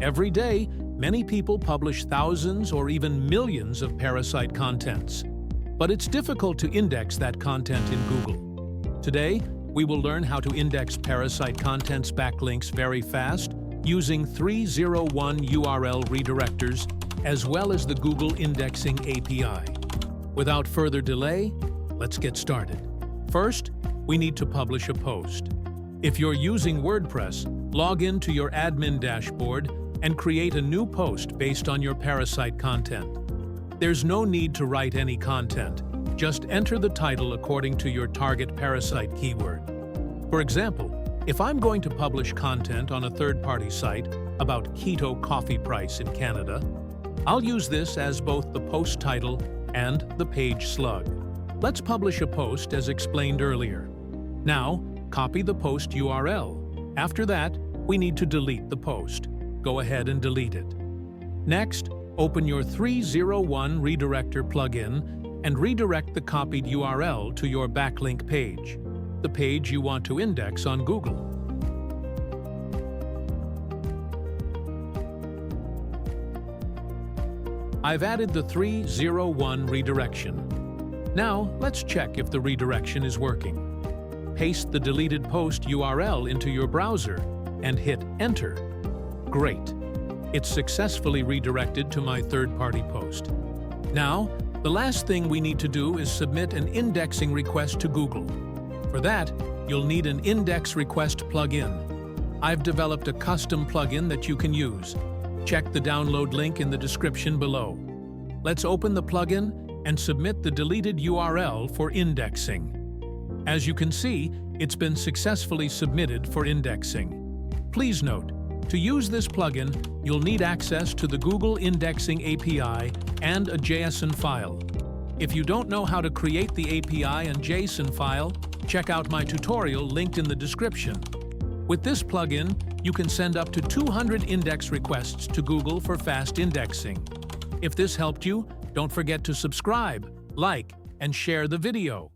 Every day, many people publish thousands or even millions of parasite contents. But it's difficult to index that content in Google. Today, we will learn how to index parasite content's backlinks very fast using 301 URL redirectors as well as the Google Indexing API. Without further delay, let's get started. First, we need to publish a post. If you're using WordPress, log in to your admin dashboard and create a new post based on your parasite content. There's no need to write any content. Just enter the title according to your target parasite keyword. For example, if I'm going to publish content on a third-party site about keto coffee price in Canada, I'll use this as both the post title and the page slug. Let's publish a post as explained earlier. Now, copy the post URL. After that, we need to delete the post. Go ahead and delete it. Next, open your 301 Redirector plugin and redirect the copied URL to your backlink page, the page you want to index on Google. I've added the 301 redirection. Now, let's check if the redirection is working. Paste the deleted post URL into your browser and hit Enter. Great! It's successfully redirected to my third-party post. Now, the last thing we need to do is submit an indexing request to Google. For that, you'll need an index request plugin. I've developed a custom plugin that you can use. Check the download link in the description below. Let's open the plugin and submit the deleted URL for indexing. As you can see, it's been successfully submitted for indexing. Please note, to use this plugin, you'll need access to the Google Indexing API and a JSON file. If you don't know how to create the API and JSON file, check out my tutorial linked in the description. With this plugin, you can send up to 200 index requests to Google for fast indexing. If this helped you, don't forget to subscribe, like, and share the video.